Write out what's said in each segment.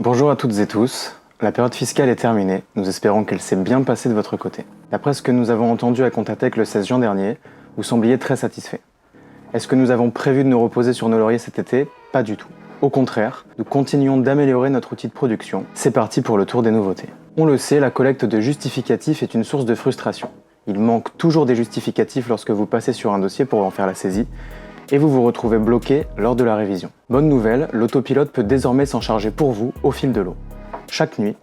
Bonjour à toutes et tous, la période fiscale est terminée, nous espérons qu'elle s'est bien passée de votre côté. D'après ce que nous avons entendu à Contatech le 16 juin dernier, vous sembliez très satisfait. Est-ce que nous avons prévu de nous reposer sur nos lauriers cet été? Pas du tout. Au contraire, nous continuons d'améliorer notre outil de production. C'est parti pour le tour des nouveautés. On le sait, la collecte de justificatifs est une source de frustration. Il manque toujours des justificatifs lorsque vous passez sur un dossier pour en faire la saisie, et vous vous retrouvez bloqué lors de la révision. Bonne nouvelle, l'autopilote peut désormais s'en charger pour vous au fil de l'eau. Chaque nuit,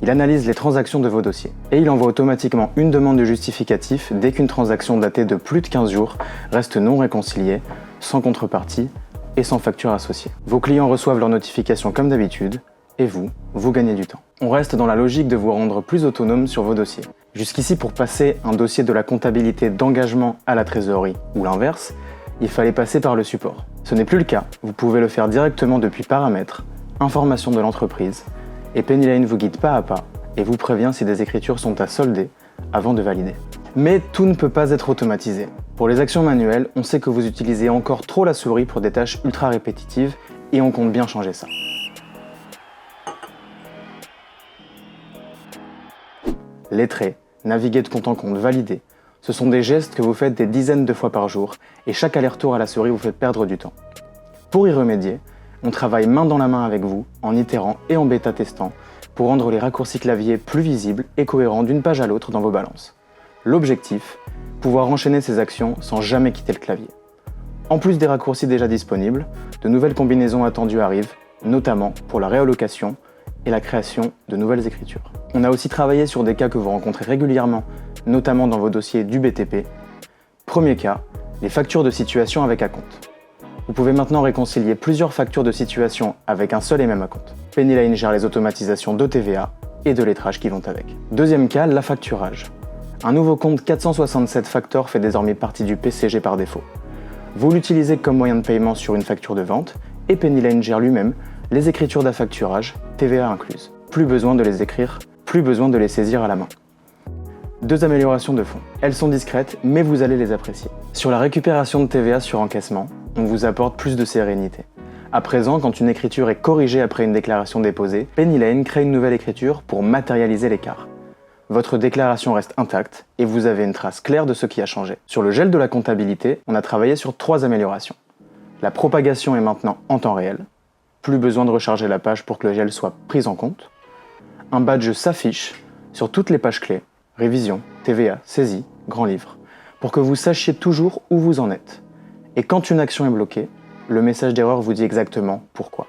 il analyse les transactions de vos dossiers et il envoie automatiquement une demande de justificatif dès qu'une transaction datée de plus de 15 jours reste non réconciliée, sans contrepartie et sans facture associée. Vos clients reçoivent leurs notifications comme d'habitude et vous gagnez du temps. On reste dans la logique de vous rendre plus autonome sur vos dossiers. Jusqu'ici, pour passer un dossier de la comptabilité d'engagement à la trésorerie ou l'inverse, il fallait passer par le support. Ce n'est plus le cas, vous pouvez le faire directement depuis Paramètres, Information de l'entreprise, et Pennyline vous guide pas à pas et vous prévient si des écritures sont à solder avant de valider. Mais tout ne peut pas être automatisé. Pour les actions manuelles, on sait que vous utilisez encore trop la souris pour des tâches ultra répétitives et on compte bien changer ça. Lettrer, naviguer de compte en compte, valider, ce sont des gestes que vous faites des dizaines de fois par jour et chaque aller-retour à la souris vous fait perdre du temps. Pour y remédier, on travaille main dans la main avec vous, en itérant et en bêta-testant, pour rendre les raccourcis clavier plus visibles et cohérents d'une page à l'autre dans vos balances. L'objectif, pouvoir enchaîner ces actions sans jamais quitter le clavier. En plus des raccourcis déjà disponibles, de nouvelles combinaisons attendues arrivent, notamment pour la réallocation et la création de nouvelles écritures. On a aussi travaillé sur des cas que vous rencontrez régulièrement, notamment dans vos dossiers du BTP. Premier cas, les factures de situation avec acompte. Vous pouvez maintenant réconcilier plusieurs factures de situation avec un seul et même acompte. Pennyline gère les automatisations de TVA et de lettrage qui vont avec. Deuxième cas, l'affacturage. Un nouveau compte 467 Factor fait désormais partie du PCG par défaut. Vous l'utilisez comme moyen de paiement sur une facture de vente et Pennyline gère lui-même les écritures d'affacturage, TVA incluse. Plus besoin de les écrire, plus besoin de les saisir à la main. Deux améliorations de fond. Elles sont discrètes, mais vous allez les apprécier. Sur la récupération de TVA sur encaissement, on vous apporte plus de sérénité. À présent, quand une écriture est corrigée après une déclaration déposée, Pennyline crée une nouvelle écriture pour matérialiser l'écart. Votre déclaration reste intacte et vous avez une trace claire de ce qui a changé. Sur le gel de la comptabilité, on a travaillé sur 3 améliorations. La propagation est maintenant en temps réel. Plus besoin de recharger la page pour que le gel soit pris en compte. Un badge s'affiche sur toutes les pages clés, révision, TVA, saisie, grand livre, pour que vous sachiez toujours où vous en êtes. Et quand une action est bloquée, le message d'erreur vous dit exactement pourquoi.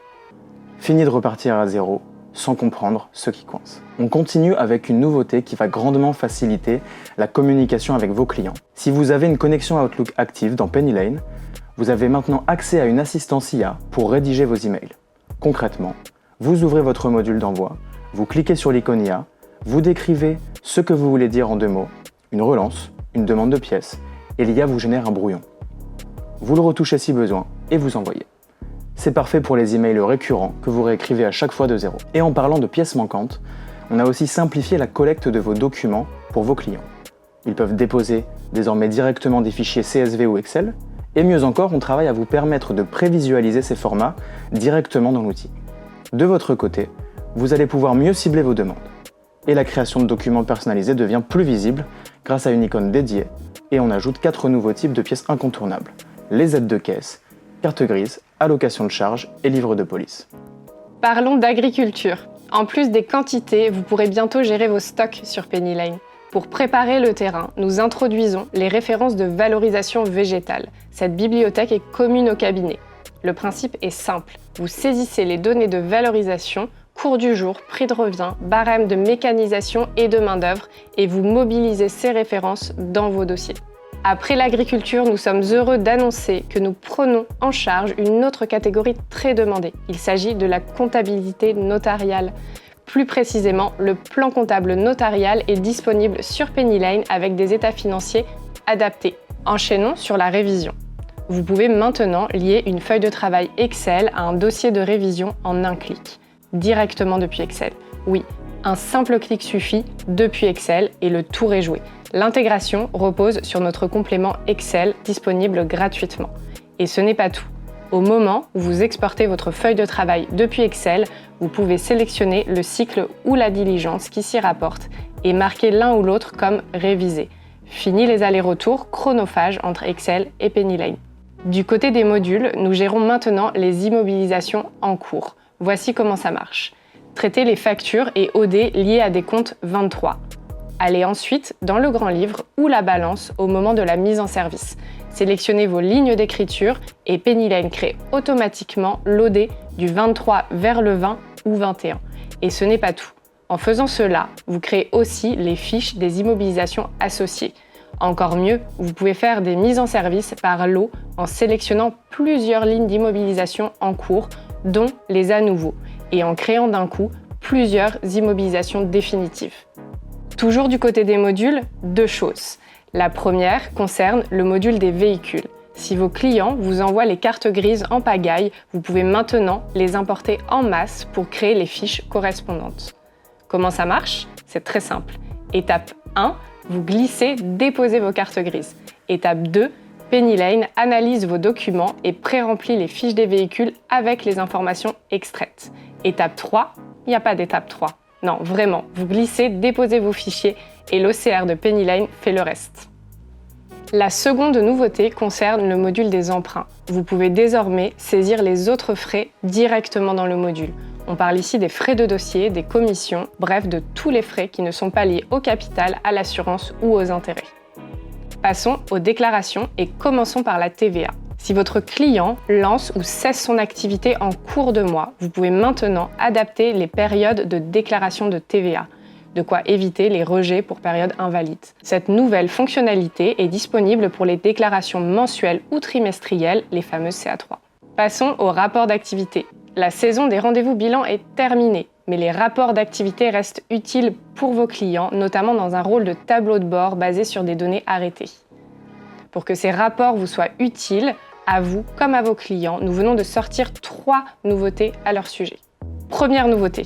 Fini de repartir à zéro, sans comprendre ce qui coince. On continue avec une nouveauté qui va grandement faciliter la communication avec vos clients. Si vous avez une connexion Outlook active dans Pennyline, vous avez maintenant accès à une assistance IA pour rédiger vos emails. Concrètement, vous ouvrez votre module d'envoi, vous cliquez sur l'icône IA, vous décrivez ce que vous voulez dire en 2 mots, une relance, une demande de pièce, et l'IA vous génère un brouillon. Vous le retouchez si besoin et vous envoyez. C'est parfait pour les emails récurrents que vous réécrivez à chaque fois de zéro. Et en parlant de pièces manquantes, on a aussi simplifié la collecte de vos documents pour vos clients. Ils peuvent déposer désormais directement des fichiers CSV ou Excel, et mieux encore, on travaille à vous permettre de prévisualiser ces formats directement dans l'outil. De votre côté, vous allez pouvoir mieux cibler vos demandes. Et la création de documents personnalisés devient plus visible grâce à une icône dédiée, et on ajoute 4 nouveaux types de pièces incontournables. Les aides de caisse, carte grise, allocation de charges et livre de police. Parlons d'agriculture. En plus des quantités, vous pourrez bientôt gérer vos stocks sur Pennyline. Pour préparer le terrain, nous introduisons les références de valorisation végétale. Cette bibliothèque est commune au cabinet. Le principe est simple. Vous saisissez les données de valorisation, cours du jour, prix de revient, barème de mécanisation et de main-d'œuvre et vous mobilisez ces références dans vos dossiers. Après l'agriculture, nous sommes heureux d'annoncer que nous prenons en charge une autre catégorie très demandée. Il s'agit de la comptabilité notariale. Plus précisément, le plan comptable notarial est disponible sur Pennyline avec des états financiers adaptés. Enchaînons sur la révision. Vous pouvez maintenant lier une feuille de travail Excel à un dossier de révision en un clic, directement depuis Excel. Oui, un simple clic suffit depuis Excel et le tour est joué. L'intégration repose sur notre complément Excel disponible gratuitement. Et ce n'est pas tout. Au moment où vous exportez votre feuille de travail depuis Excel, vous pouvez sélectionner le cycle ou la diligence qui s'y rapporte et marquer l'un ou l'autre comme révisé. Fini les allers-retours chronophages entre Excel et Pennyline. Du côté des modules, nous gérons maintenant les immobilisations en cours. Voici comment ça marche. Traitez les factures et OD liés à des comptes 23. Allez ensuite dans le grand livre ou la balance au moment de la mise en service. Sélectionnez vos lignes d'écriture et Pennyline crée automatiquement l'OD du 23 vers le 20 ou 21. Et ce n'est pas tout. En faisant cela, vous créez aussi les fiches des immobilisations associées. Encore mieux, vous pouvez faire des mises en service par lot en sélectionnant plusieurs lignes d'immobilisation en cours, dont les à nouveau, et en créant d'un coup plusieurs immobilisations définitives. Toujours du côté des modules, deux choses. La première concerne le module des véhicules. Si vos clients vous envoient les cartes grises en pagaille, vous pouvez maintenant les importer en masse pour créer les fiches correspondantes. Comment ça marche? C'est très simple. Étape 1, vous glissez, déposez vos cartes grises. Étape 2, Pennyline analyse vos documents et pré-remplit les fiches des véhicules avec les informations extraites. Étape 3, il n'y a pas d'étape 3. Non, vraiment, vous glissez, déposez vos fichiers et l'OCR de Pennyline fait le reste. La seconde nouveauté concerne le module des emprunts. Vous pouvez désormais saisir les autres frais directement dans le module. On parle ici des frais de dossier, des commissions, bref de tous les frais qui ne sont pas liés au capital, à l'assurance ou aux intérêts. Passons aux déclarations et commençons par la TVA. Si votre client lance ou cesse son activité en cours de mois, vous pouvez maintenant adapter les périodes de déclaration de TVA, de quoi éviter les rejets pour période invalide. Cette nouvelle fonctionnalité est disponible pour les déclarations mensuelles ou trimestrielles, les fameuses CA3. Passons au rapport d'activité. La saison des rendez-vous bilan est terminée, mais les rapports d'activité restent utiles pour vos clients, notamment dans un rôle de tableau de bord basé sur des données arrêtées. Pour que ces rapports vous soient utiles, à vous comme à vos clients, nous venons de sortir 3 nouveautés à leur sujet. Première nouveauté.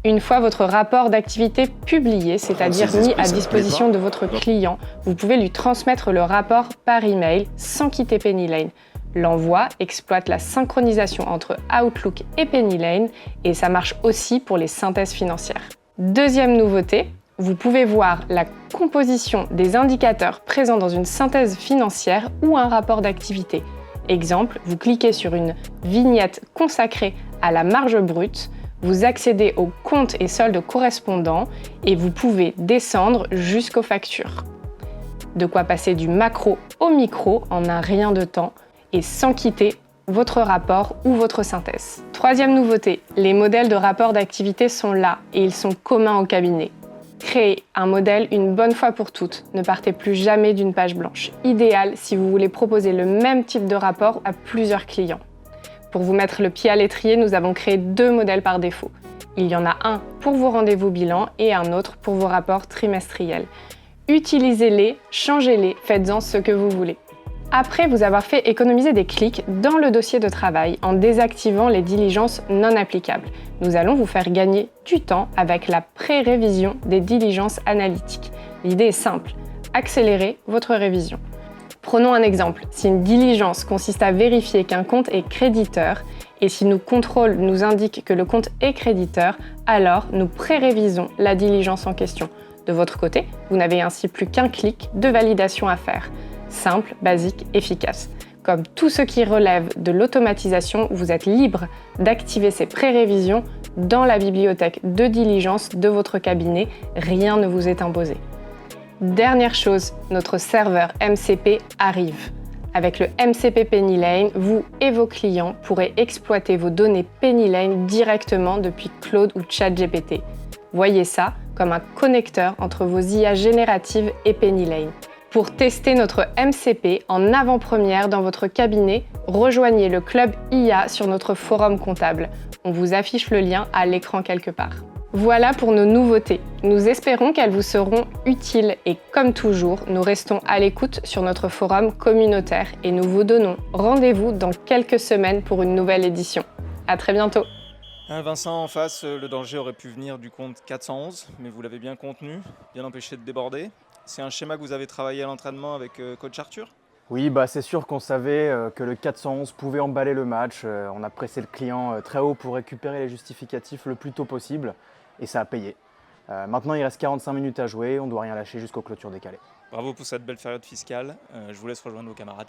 Une fois votre rapport d'activité publié, c'est-à-dire mis à disposition de votre client, vous pouvez lui transmettre le rapport par email sans quitter Pennyline. L'envoi exploite la synchronisation entre Outlook et Pennyline et ça marche aussi pour les synthèses financières. Deuxième nouveauté, vous pouvez voir la composition des indicateurs présents dans une synthèse financière ou un rapport d'activité. Exemple, vous cliquez sur une vignette consacrée à la marge brute, vous accédez aux comptes et soldes correspondants et vous pouvez descendre jusqu'aux factures. De quoi passer du macro au micro en un rien de temps et sans quitter votre rapport ou votre synthèse. Troisième nouveauté, les modèles de rapport d'activité sont là et ils sont communs au cabinet. Créez un modèle une bonne fois pour toutes. Ne partez plus jamais d'une page blanche. Idéal si vous voulez proposer le même type de rapport à plusieurs clients. Pour vous mettre le pied à l'étrier, nous avons créé 2 modèles par défaut. Il y en a un pour vos rendez-vous bilan et un autre pour vos rapports trimestriels. Utilisez-les, changez-les, faites-en ce que vous voulez. Après vous avoir fait économiser des clics dans le dossier de travail en désactivant les diligences non applicables, nous allons vous faire gagner du temps avec la pré-révision des diligences analytiques. L'idée est simple, accélérer votre révision. Prenons un exemple. Si une diligence consiste à vérifier qu'un compte est créditeur et si nos contrôles nous indiquent que le compte est créditeur, alors nous pré-révisons la diligence en question. De votre côté, vous n'avez ainsi plus qu'un clic de validation à faire. Simple, basique, efficace. Comme tout ce qui relève de l'automatisation, vous êtes libre d'activer ces pré-révisions dans la bibliothèque de diligence de votre cabinet. Rien ne vous est imposé. Dernière chose, notre serveur MCP arrive. Avec le MCP Pennyline, vous et vos clients pourrez exploiter vos données Pennyline directement depuis Claude ou ChatGPT. Voyez ça comme un connecteur entre vos IA génératives et Pennyline. Pour tester notre MCP en avant-première dans votre cabinet, rejoignez le club IA sur notre forum comptable. On vous affiche le lien à l'écran quelque part. Voilà pour nos nouveautés. Nous espérons qu'elles vous seront utiles et comme toujours, nous restons à l'écoute sur notre forum communautaire et nous vous donnons rendez-vous dans quelques semaines pour une nouvelle édition. À très bientôt. Vincent, en face, le danger aurait pu venir du compte 411, mais vous l'avez bien contenu, bien empêché de déborder. C'est un schéma que vous avez travaillé à l'entraînement avec coach Arthur ? Oui, bah c'est sûr qu'on savait que le 411 pouvait emballer le match. On a pressé le client très haut pour récupérer les justificatifs le plus tôt possible et ça a payé. Maintenant, il reste 45 minutes à jouer, on doit rien lâcher jusqu'aux clôtures décalées. Bravo pour cette belle période fiscale. Je vous laisse rejoindre vos camarades.